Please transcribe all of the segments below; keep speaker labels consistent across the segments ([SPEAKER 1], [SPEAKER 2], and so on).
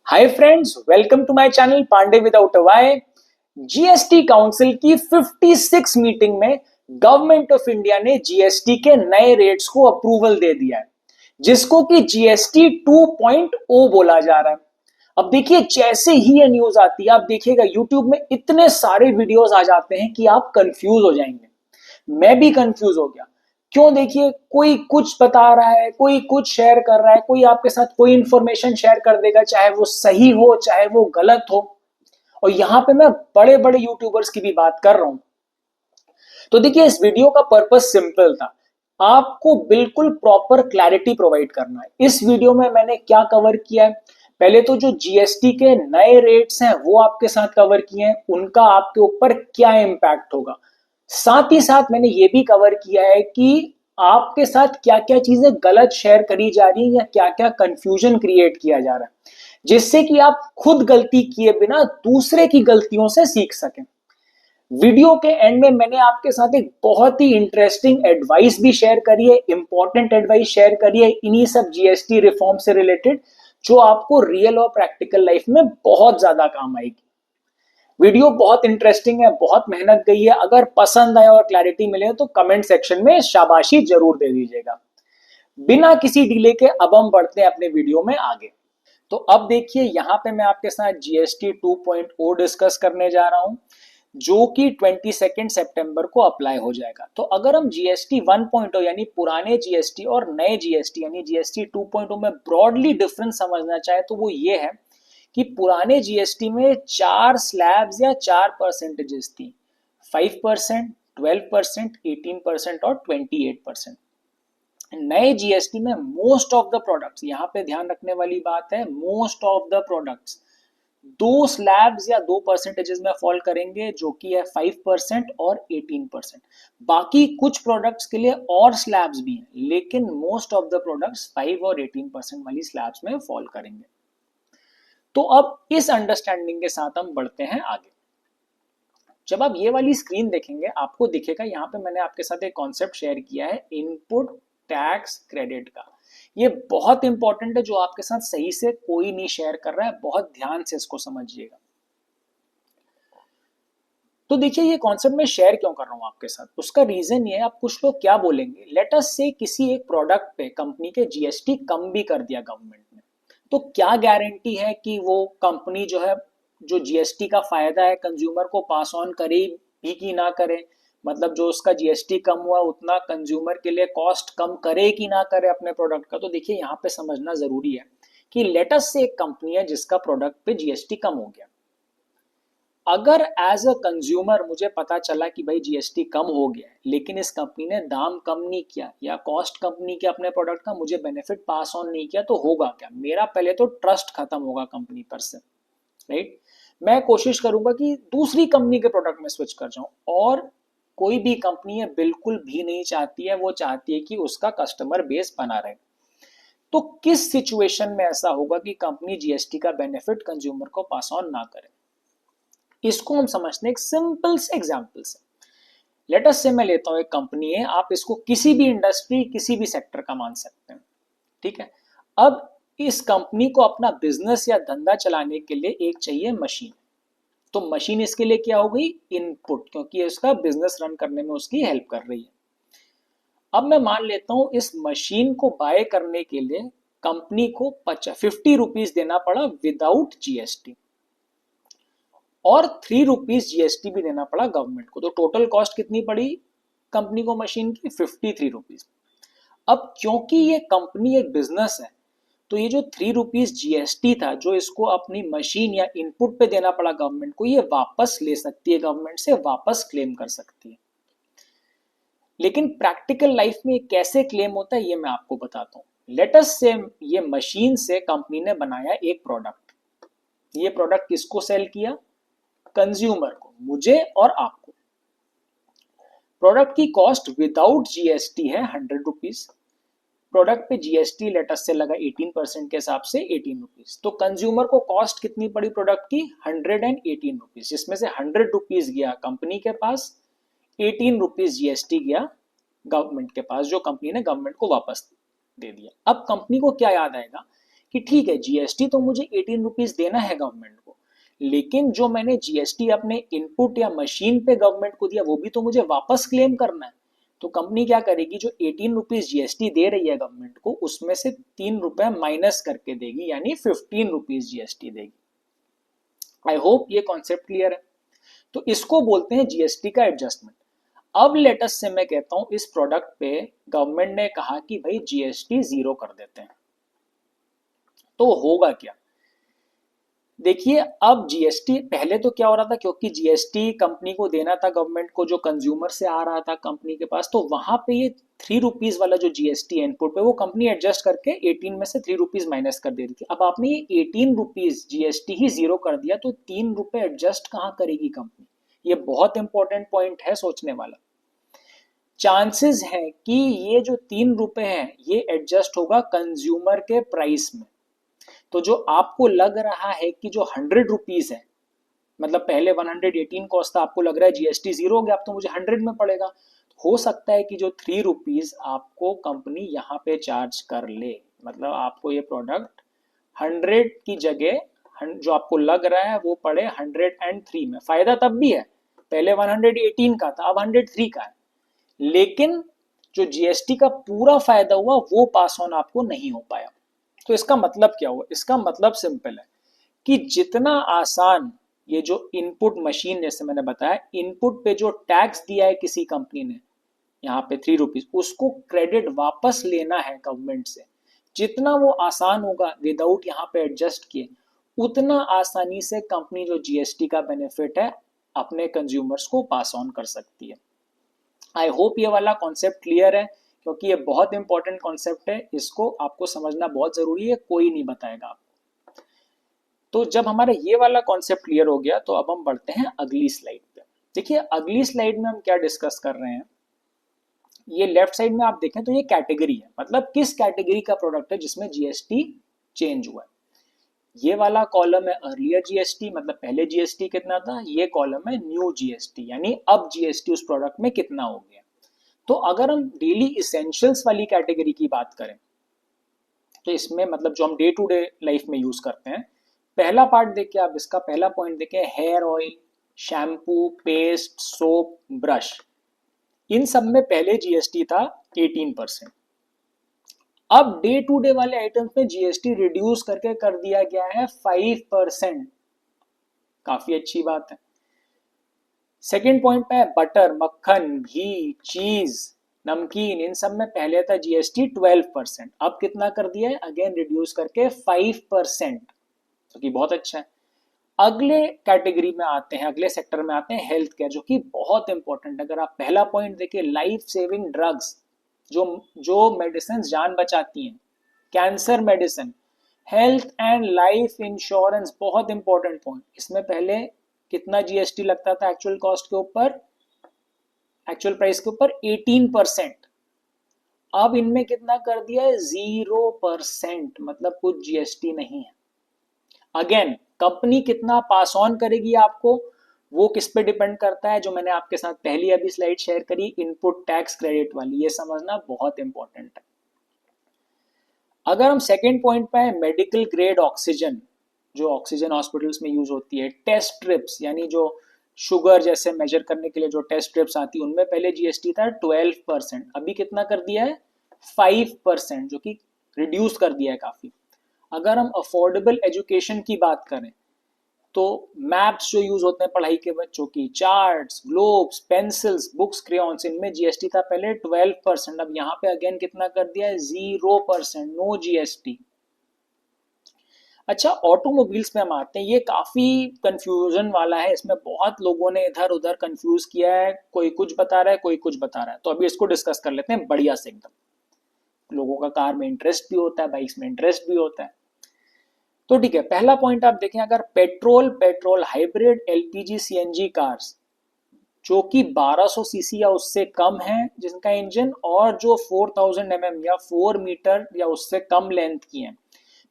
[SPEAKER 1] Hi friends, welcome to my channel Pandey without a why. GST council की 56 meeting में government of India ने GST के नए rates को अप्रूवल दे दिया है, जिसको कि जीएसटी 2.0 बोला जा रहा है। अब देखिए, जैसे ही ये न्यूज आती है, आप देखिएगा यूट्यूब में इतने सारे वीडियोस आ जाते हैं कि आप कंफ्यूज हो जाएंगे। मैं भी कंफ्यूज हो गया। क्यों? देखिए, कोई कुछ बता रहा है, कोई कुछ शेयर कर रहा है, कोई आपके साथ कोई इंफॉर्मेशन शेयर कर देगा, चाहे वो सही हो चाहे वो गलत हो। और यहां पे मैं बड़े बड़े यूट्यूबर्स की भी बात कर रहा हूं। तो देखिए, इस वीडियो का पर्पस सिंपल था, आपको बिल्कुल प्रॉपर क्लैरिटी प्रोवाइड करना है। इस वीडियो में मैंने क्या कवर किया है, पहले तो जो जीएसटी के नए रेट्स हैं वो आपके साथ कवर किए हैं, उनका आपके ऊपर क्या इम्पैक्ट होगा। साथ ही साथ मैंने ये भी कवर किया है कि आपके साथ क्या क्या चीजें गलत शेयर करी जा रही है या क्या क्या कंफ्यूजन क्रिएट किया जा रहा है, जिससे कि आप खुद गलती किए बिना दूसरे की गलतियों से सीख सकें। वीडियो के एंड में मैंने आपके साथ एक बहुत ही इंटरेस्टिंग एडवाइस भी शेयर करी है, इंपॉर्टेंट एडवाइस शेयर करी है इन्हीं सब जीएसटी रिफॉर्म से रिलेटेड, जो आपको रियल और प्रैक्टिकल लाइफ में बहुत ज्यादा काम आएगी। वीडियो बहुत इंटरेस्टिंग है, बहुत मेहनत गई है। अगर पसंद आया और क्लैरिटी मिले तो कमेंट सेक्शन में शाबाशी जरूर दे दीजिएगा। बिना किसी डिले के अब हम बढ़ते हैं अपने वीडियो में आगे। तो अब देखिए, यहाँ पे मैं आपके साथ जीएसटी 2.0 डिस्कस करने जा रहा हूँ, जो कि 22 सितंबर को अप्लाई हो जाएगा। तो अगर हम जीएसटी 1.0 यानी पुराने जीएसटी और नए जीएसटी यानी जीएसटी 2.0 में ब्रॉडली डिफरेंस समझना चाहे तो वो ये है कि पुराने जीएसटी में 4 स्लैब्स या 4 परसेंटेजेस थी, 5%, 12%, 18% और 28%। नए जीएसटी में मोस्ट ऑफ द प्रोडक्ट्स, यहां पे ध्यान रखने वाली बात है, most of the products 2 slabs या 2 परसेंटेजेस में फॉल करेंगे, जो कि है 5% और 18%। बाकी कुछ प्रोडक्ट्स के लिए और स्लैब्स भी हैं, लेकिन मोस्ट ऑफ द प्रोडक्ट्स 5 और 18% वाली स्लैब्स में फॉल करेंगे। तो अब इस अंडरस्टैंडिंग के साथ हम बढ़ते हैं आगे। जब आप ये वाली स्क्रीन देखेंगे, आपको दिखेगा यहाँ पे मैंने आपके साथ एक कॉन्सेप्ट शेयर किया है, इनपुट टैक्स क्रेडिट का। ये बहुत इंपॉर्टेंट है, जो आपके साथ सही से कोई नहीं शेयर कर रहा है, बहुत ध्यान से इसको समझिएगा। तो देखिए, ये कॉन्सेप्ट मैं शेयर क्यों कर रहा हूं आपके साथ, उसका रीजन ये है। आप कुछ लोग क्या बोलेंगे, लेट अस से किसी एक प्रोडक्ट पे कंपनी के जीएसटी कम भी कर दिया गवर्नमेंट ने, तो क्या गारंटी है कि वो कंपनी जो है, जो जीएसटी का फायदा है कंज्यूमर को पास ऑन करे भी कि ना करे। मतलब जो उसका जीएसटी कम हुआ उतना कंज्यूमर के लिए कॉस्ट कम करे कि ना करे अपने प्रोडक्ट का। तो देखिए, यहाँ पे समझना जरूरी है कि लेट अस से एक कंपनी है जिसका प्रोडक्ट पे जीएसटी कम हो गया। अगर एज अ कंज्यूमर मुझे पता चला कि भाई जीएसटी कम हो गया है, लेकिन इस कंपनी ने दाम कम नहीं किया या कॉस्ट कम नहीं किया अपने प्रोडक्ट का, मुझे बेनिफिट पास ऑन नहीं किया, तो होगा क्या? मेरा पहले तो ट्रस्ट खत्म होगा कंपनी पर से, राइट। मैं कोशिश करूंगा कि दूसरी कंपनी के प्रोडक्ट में स्विच कर जाऊं, और कोई भी कंपनी है बिल्कुल भी नहीं चाहती है, वो चाहती है कि उसका कस्टमर बेस बना रहे। तो किस सिचुएशन में ऐसा होगा कि कंपनी जीएसटी का बेनिफिट कंज्यूमर को पास ऑन ना करे? इसको हम समझते हैं एक सिंपल से एग्जांपल से। लेट अस से मैं लेता हूं एक कंपनी है, आप इसको किसी भी इंडस्ट्री किसी भी सेक्टर का मान सकते हैं, ठीक है। अब इस कंपनी को अपना बिजनेस या धंधा चलाने के लिए एक चाहिए मशीन। तो मशीन इसके लिए क्या हो गई? इनपुट, क्योंकि उसका बिजनेस रन करने में उसकी हेल्प कर रही है। अब मैं मान लेता हूं इस मशीन को बाय करने के लिए कंपनी को 50 रुपीज देना पड़ा विदाउट जीएसटी, और 3 रुपीज जीएसटी भी देना पड़ा गवर्नमेंट को। तो टोटल कॉस्ट कितनी पड़ी कंपनी को मशीन की? 53 रुपीज। अब क्योंकि ये कंपनी एक बिजनेस है, तो ये जो 3 रुपीज जीएसटी था, जो इसको अपनी मशीन या इनपुट पे देना पड़ा गवर्नमेंट को, ये वापस ले सकती है गवर्नमेंट से, वापस क्लेम कर सकती है। लेकिन प्रैक्टिकल लाइफ में कैसे क्लेम होता है ये मैं आपको बताता हूँ। लेटस से ये मशीन से कंपनी ने बनाया एक प्रोडक्ट। ये प्रोडक्ट किसको सेल किया? कंज्यूमर को, मुझे और आपको। प्रोडक्ट की कॉस्ट विदाउट जीएसटी है 100 रुपीज। प्रोडक्ट पे जीएसटी लेटस से लगा 18% के हिसाब से 18 रुपीज। तो कंज्यूमर को कॉस्ट कितनी पड़ी प्रोडक्ट की? 118 रुपीज, जिसमें से 100 रुपीज गया कंपनी के पास, 18 रुपीज जीएसटी गया गवर्नमेंट के पास, जो कंपनी ने गवर्नमेंट को वापस दे दिया। अब कंपनी को क्या याद आएगा कि ठीक है जीएसटी तो मुझे 18 रुपीज देना है गवर्नमेंट को, लेकिन जो मैंने जीएसटी अपने इनपुट या मशीन पे गवर्नमेंट को दिया वो भी तो मुझे वापस क्लेम करना है। तो कंपनी क्या करेगी, जो 18 रुपीज जीएसटी दे रही है गवर्नमेंट को उसमें से 3 रुपए माइनस करके देगी, यानी 15 रुपीज जीएसटी देगी। आई होप ये कॉन्सेप्ट क्लियर है। तो इसको बोलते हैं जीएसटी का एडजस्टमेंट। अब लेटेस्ट से मैं कहता हूं इस प्रोडक्ट पे गवर्नमेंट ने कहा कि भाई जीएसटी 0 कर देते हैं, तो होगा क्या? देखिए अब जीएसटी पहले तो क्या हो रहा था, क्योंकि जीएसटी कंपनी को देना था गवर्नमेंट को, जो कंज्यूमर से आ रहा था कंपनी के पास, तो वहां पे ये 3 रुपीज वाला जो जीएसटी इनपुट पे वो कंपनी एडजस्ट करके 18 में से 3 रुपीज माइनस कर दे रही थी। अब आपने ये 18 रुपीज जीएसटी ही 0 कर दिया, तो 3 रुपए एडजस्ट कहाँ करेगी कंपनी? ये बहुत इंपॉर्टेंट पॉइंट है सोचने वाला। चांसेस है कि ये जो 3 रुपए हैं ये एडजस्ट होगा कंज्यूमर के प्राइस में। तो जो आपको लग रहा है कि जो 100 रुपीज है, मतलब पहले 118 कॉस्ट था, आपको लग रहा है जीएसटी 0 हो गया, अब तो मुझे 100 में पड़ेगा। हो सकता है कि जो 3 रुपीज आपको कंपनी यहाँ पे चार्ज कर ले, मतलब आपको ये प्रोडक्ट 100 की जगह जो आपको लग रहा है वो पड़े 103 में। फायदा तब भी है, पहले 118 का था अब 103 का है, लेकिन जो जीएसटी का पूरा फायदा हुआ वो पास ऑन आपको नहीं हो पाया। तो इसका मतलब क्या हुआ? इसका मतलब सिंपल है कि जितना आसान ये जो इनपुट मशीन, जैसे मैंने बताया, इनपुट पे जो टैक्स दिया है किसी कंपनी ने यहाँ पे 3 रुपीज, उसको क्रेडिट वापस लेना है गवर्नमेंट से, जितना वो आसान होगा विदाउट यहाँ पे एडजस्ट किए, उतना आसानी से कंपनी जो जीएसटी का बेनिफिट है अपने कंज्यूमर्स को पास ऑन कर सकती है। आई होप ये वाला कॉन्सेप्ट क्लियर है, क्योंकि ये बहुत इंपॉर्टेंट कॉन्सेप्ट है, इसको आपको समझना बहुत जरूरी है, कोई नहीं बताएगा आपको। तो जब हमारा ये वाला कॉन्सेप्ट क्लियर हो गया तो अब हम बढ़ते हैं अगली स्लाइड पे। देखिए अगली स्लाइड में हम क्या डिस्कस कर रहे हैं, ये लेफ्ट साइड में आप देखें तो ये कैटेगरी है, मतलब किस कैटेगरी का प्रोडक्ट है जिसमें जीएसटी चेंज हुआ है। ये वाला कॉलम है अर्लियर जीएसटी, मतलब पहले जीएसटी कितना था, ये कॉलम है न्यू जीएसटी, यानी अब जीएसटी उस प्रोडक्ट में कितना हो गया। तो अगर हम डेली इसेंशियल्स वाली कैटेगरी की बात करें तो इसमें मतलब जो हम डे टू डे लाइफ में यूज करते हैं, पहला पार्ट देखिए आप, इसका पहला पॉइंट देखिए, hair oil, shampoo, paste, soap, brush, इन सब में पहले जीएसटी था 18%। अब डे टू डे वाले आइटम्स में जीएसटी रिड्यूस करके कर दिया गया है 5%। काफी अच्छी बात है। सेकेंड पॉइंट पे है बटर, मक्खन, घी, चीज, नमकीन, इन सब में पहले था जीएसटी 12%, अब कितना कर दिया है, अगेन रिड्यूस करके 5%, जो कि बहुत अच्छा है। अगले कैटेगरी में आते हैं, अगले सेक्टर में आते हैं हेल्थ केयर, जो कि बहुत इंपॉर्टेंट। अगर आप पहला पॉइंट देखिए, लाइफ सेविंग ड्रग्स, जो जो मेडिसिन जान बचाती हैं, cancer medicine, health and life insurance, बहुत इंपॉर्टेंट पॉइंट। इसमें पहले कितना जीएसटी लगता था एक्चुअल कॉस्ट के ऊपर, एक्चुअल प्राइस के ऊपर 18%, अब इनमें कितना कर दिया है 0%, मतलब कुछ जीएसटी नहीं है। अगेन कंपनी कितना पास ऑन करेगी आपको, वो किस पे डिपेंड करता है, जो मैंने आपके साथ पहली अभी स्लाइड शेयर करी, इनपुट टैक्स क्रेडिट वाली, ये समझना बहुत इंपॉर्टेंट है। अगर हम सेकेंड पॉइंट पे है मेडिकल ग्रेड ऑक्सीजन, जो ऑक्सीजन हॉस्पिटल्स में यूज होती है, टेस्ट स्ट्रिप्स, यानी जो शुगर जैसे मेजर करने के लिए जो टेस्ट स्ट्रिप्स आती है, उनमें पहले जीएसटी था 12%, अभी कितना कर दिया है 5%, जो कि रिड्यूस कर दिया है काफी। अगर हम अफोर्डेबल एजुकेशन की बात करें तो मैप्स जो यूज होते हैं पढ़ाई के बच्चों की, charts, globes, pencils, books, crayons, इनमें जीएसटी था पहले 12%, अब यहाँ पे अगेन कितना कर दिया है 0%, नो जीएसटी। अच्छा ऑटोमोबाइल्स में हम आते हैं, ये काफी कंफ्यूजन वाला है, इसमें बहुत लोगों ने इधर उधर कंफ्यूज किया है, कोई कुछ बता रहा है कोई कुछ बता रहा है, तो अभी इसको डिस्कस कर लेते हैं बढ़िया से एकदम। लोगों का कार में इंटरेस्ट भी होता है, बाइक्स में इंटरेस्ट भी होता है। तो ठीक है, पहला पॉइंट आप देखें, अगर petrol hybrid, LPG, CNG cars जो कि 1200 सीसी या उससे कम है जिनका इंजन, और जो 4000 mm या 4 मीटर या उससे कम लेंथ की हैं,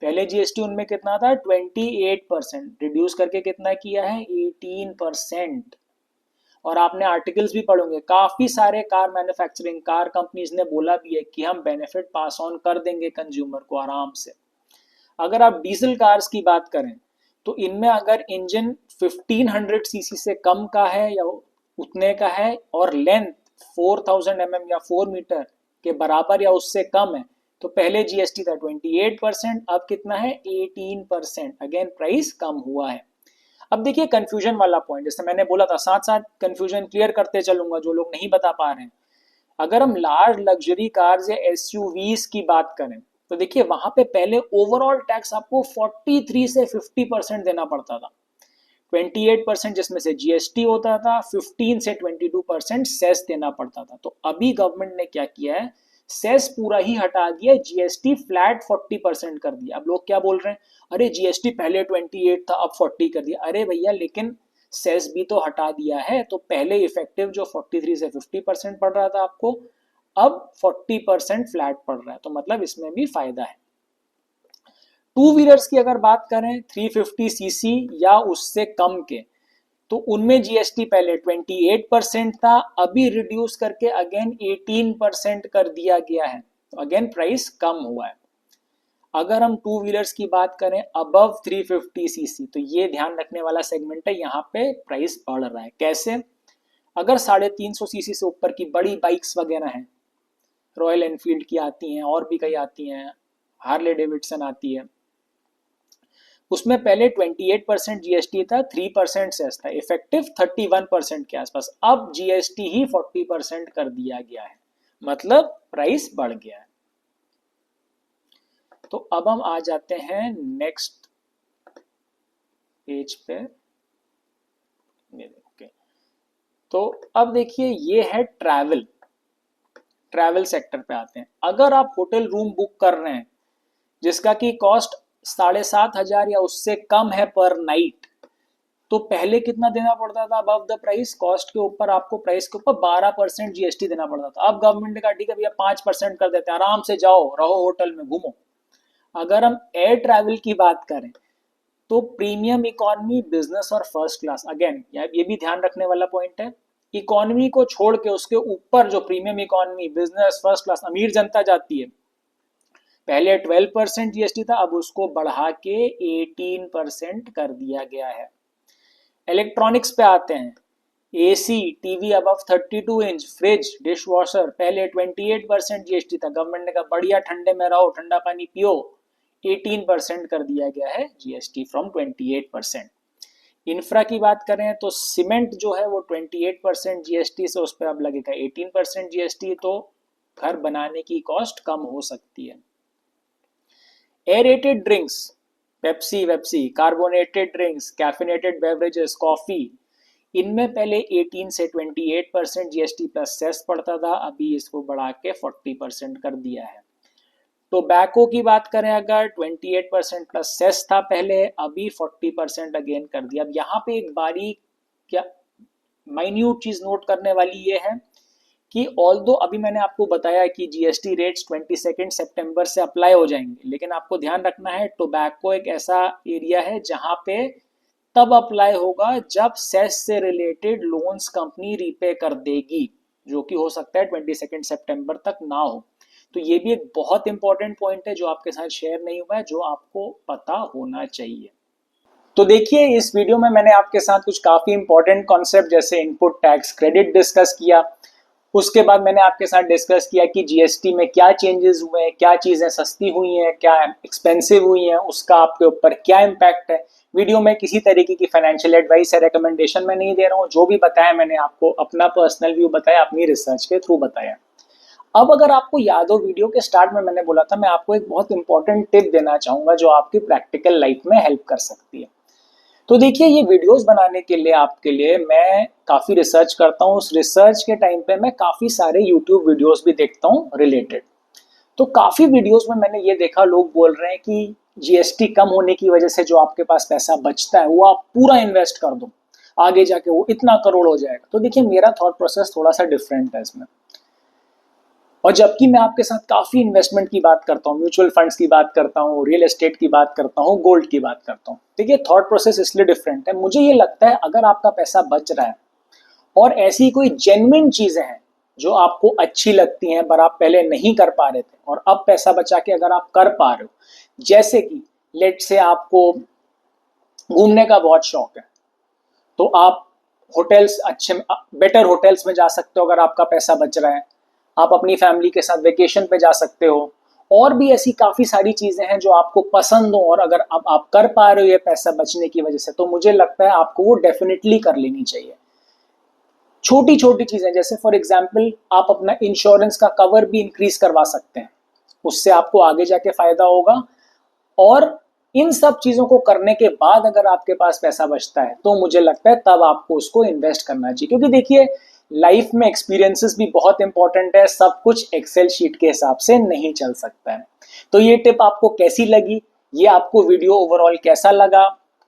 [SPEAKER 1] पहले जीएसटी उनमें कितना था 28%, रिड्यूस करके कितना किया है 18%। और आपने आर्टिकल्स भी पढ़ोगे, काफी सारे कार मैन्युफैक्चरिंग कार कंपनीज ने बोला भी है कि हम बेनिफिट पास ऑन कर देंगे कंज्यूमर को आराम से। अगर आप डीजल कार्स की बात करें तो इनमें अगर इंजन 1500 सीसी से कम का है या उतने का है और लेंथ 4000 या 4 मीटर के बराबर या उससे कम है तो पहले जीएसटी था 28%, अब कितना है 18%। अगेन प्राइस कम हुआ है। अब देखिए कंफ्यूजन वाला पॉइंट, जैसे मैंने बोला था, साथ साथ कंफ्यूजन क्लियर करते चलूंगा जो लोग नहीं बता पा रहे हैं। अगर हम लार्ज लग्जरी कार्स या एसयूवीज की बात करें तो देखिए वहां पे पहले ओवरऑल टैक्स आपको 43 से 50% देना पड़ता था। 28% जिसमें से जीएसटी होता था, 15 से 22% सेस देना पड़ता था। तो अभी गवर्नमेंट ने क्या किया है, सेस पूरा ही हटा दिया, जीएसटी फ्लैट 40% कर दिया। अब लोग क्या बोल रहे हैं, अरे जीएसटी पहले 28 था अब 40 कर दिया। अरे भैया लेकिन सेस भी तो हटा दिया है, तो पहले इफेक्टिव जो 43 से 50% पड़ रहा था आपको, अब 40% फ्लैट पड़ रहा है, तो मतलब इसमें भी फायदा है। टू व्हीलर्स की अगर बात करें 350 सीसी या उससे कम के, तो उनमें जीएसटी पहले 28% था, अभी रिड्यूस करके अगेन 18% कर दिया गया है, तो अगेन प्राइस कम हुआ है। अगर हम टू व्हीलर्स की बात करें अबव 350 सीसी, तो ये ध्यान रखने वाला सेगमेंट है, यहाँ पे प्राइस बढ़ रहा है। कैसे, अगर 350 सीसी से ऊपर की बड़ी बाइक्स वगैरह हैं, रॉयल एनफील्ड की आती हैं और भी कई आती हैं, हार्ले डेविडसन आती है, उसमें पहले 28% जीएसटी था, 3% सेस था, इफेक्टिव 31% के आसपास। अब जीएसटी ही 40% कर दिया गया है, मतलब प्राइस बढ़ गया है। तो अब हम आ जाते हैं नेक्स्ट पेज पे। ओके, तो अब देखिए ये है ट्रैवल सेक्टर पे आते हैं। अगर आप होटल रूम बुक कर रहे हैं जिसका की कॉस्ट 7,500 या उससे कम है पर नाइट, तो पहले कितना देना पड़ता था अबव द प्राइस कॉस्ट के ऊपर, आपको प्राइस के ऊपर 12% जीएसटी देना पड़ता था। अब गवर्नमेंट ने कहा ठीक है भैया 5% कर देते हैं, आराम से जाओ रहो होटल में घूमो। अगर हम एयर ट्रैवल की बात करें तो प्रीमियम इकोनॉमी, बिजनेस और फर्स्ट क्लास, अगेन ये भी ध्यान रखने वाला पॉइंट है, इकोनॉमी को छोड़ के उसके ऊपर जो premium economy, business, first class, अमीर जनता जाती है, पहले 12% जीएसटी था, अब उसको बढ़ा के 18% कर दिया गया है। इलेक्ट्रॉनिक्स पे आते हैं, AC, TV above 32 inch, fridge, dish washer, पहले 28% जीएसटी था, गवर्नमेंट ने कहा बढ़िया ठंडे में रहो, ठंडा पानी पियो, 18% कर दिया गया है जीएसटी फ्रॉम 28%। इंफ्रा की बात करें तो सीमेंट जो है वो 28% जीएसटी से, उस पर अब लगेगा 18% जीएसटी, तो घर बनाने की कॉस्ट कम हो सकती है। एरेटेड ड्रिंक्स, पेप्सी वेप्सी, carbonated drinks, caffeinated beverages, coffee, इनमें पहले 18 से 28% जीएसटी प्लस सेस पड़ता था, अभी इसको बढ़ा के 40% कर दिया है। टोबैको की बात करें अगर 28% प्लस सेस था पहले, अभी 40% अगेन कर दिया। अब यहाँ पे एक बारीक क्या माइन्यूट चीज नोट करने वाली ये है कि ऑल्दो अभी मैंने आपको बताया कि जीएसटी रेट्स 22 सितंबर से अप्लाई हो जाएंगे, लेकिन आपको ध्यान रखना है टोबैको एक ऐसा एरिया है जहां पे तब अप्लाई होगा जब सेस से रिलेटेड लोन्स कंपनी रीपे कर देगी, जो कि हो सकता है 22 सितंबर तक ना हो। तो ये भी एक बहुत इंपॉर्टेंट पॉइंट है जो आपके साथ शेयर नहीं हुआ है, जो आपको पता होना चाहिए। तो देखिए इस वीडियो में मैंने आपके साथ कुछ काफी इंपॉर्टेंट कॉन्सेप्ट जैसे इनपुट टैक्स क्रेडिट डिस्कस किया, उसके बाद मैंने आपके साथ डिस्कस किया कि जीएसटी में क्या चेंजेस हुए हैं, क्या चीजें सस्ती हुई हैं, क्या एक्सपेंसिव हुई हैं, उसका आपके ऊपर क्या इम्पैक्ट है। वीडियो में किसी तरीके की फाइनेंशियल एडवाइस या रिकमेंडेशन मैं नहीं दे रहा हूँ, जो भी बताया मैंने आपको अपना पर्सनल व्यू बताया, अपनी रिसर्च के थ्रू बताया। अब अगर आपको याद हो वीडियो के स्टार्ट में मैंने बोला था मैं आपको एक बहुत इंपॉर्टेंट टिप देना चाहूंगा जो आपकी प्रैक्टिकल लाइफ में हेल्प कर सकती है। तो देखिए ये वीडियोस बनाने के लिए आपके लिए मैं काफ़ी रिसर्च करता हूँ, उस रिसर्च के टाइम पे मैं काफ़ी सारे यूट्यूब वीडियोस भी देखता हूँ रिलेटेड। तो काफ़ी वीडियोस में मैंने ये देखा लोग बोल रहे हैं कि जीएसटी कम होने की वजह से जो आपके पास पैसा बचता है वो आप पूरा इन्वेस्ट कर दो, आगे जाके वो इतना करोड़ हो जाएगा। तो देखिए मेरा थॉट प्रोसेस थोड़ा सा डिफरेंट है इसमें, और जबकि मैं आपके साथ काफ़ी इन्वेस्टमेंट की बात करता हूँ, म्यूचुअल फंड्स की बात करता हूँ, रियल एस्टेट की बात करता हूँ, गोल्ड की बात करता हूँ। देखिए थॉट प्रोसेस इसलिए डिफरेंट है, मुझे ये लगता है अगर आपका पैसा बच रहा है और ऐसी कोई जेन्युइन चीज़ें हैं जो आपको अच्छी लगती हैं पर आप पहले नहीं कर पा रहे थे और अब पैसा बचा के अगर आप कर पा रहे हो, जैसे कि लेट से आपको घूमने का बहुत शौक है, तो आप होटल्स अच्छे बेटर होटल्स में जा सकते हो अगर आपका पैसा बच रहा है। आप अपनी फैमिली के साथ वेकेशन पे जा सकते हो। और भी ऐसी काफ़ी सारी चीज़ें हैं जो आपको पसंद हो, और अगर अब आप कर पा रहे हो ये पैसा बचने की वजह से, तो मुझे लगता है आपको वो डेफिनेटली कर लेनी चाहिए। छोटी छोटी चीज़ें, जैसे फॉर एग्जाम्पल आप अपना इंश्योरेंस का कवर भी इंक्रीज करवा सकते हैं, उससे आपको आगे जाके फायदा होगा। और इन सब चीज़ों को करने के बाद अगर आपके पास पैसा बचता है, तो मुझे लगता है तब आपको उसको इन्वेस्ट करना चाहिए, क्योंकि देखिए लाइफ में एक्सपीरियंसेस भी बहुत इंपॉर्टेंट है, सब कुछ एक्सेल शीट के हिसाब से नहीं चल सकता है। तो ये टिप आपको कैसी लगी, ये आपको वीडियो ओवरऑल कैसा लगा?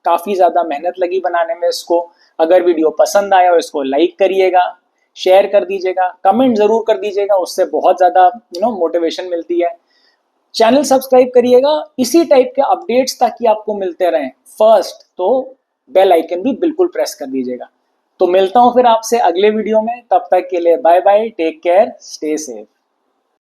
[SPEAKER 1] काफ़ी ज़्यादा मेहनत लगी बनाने में इसको। अगर वीडियो पसंद आया हो इसको लाइक करिएगा, शेयर कर दीजिएगा, कमेंट ज़रूर कर दीजिएगा, उससे बहुत ज़्यादा मोटिवेशन मिलती है। चैनल सब्सक्राइब करिएगा इसी टाइप के अपडेट्स ताकि आपको मिलते रहें फर्स्ट, तो बेल आइकन भी बिल्कुल प्रेस कर दीजिएगा। तो मिलता हूं फिर आपसे अगले वीडियो में, तब तक के लिए bye bye, take care, stay safe.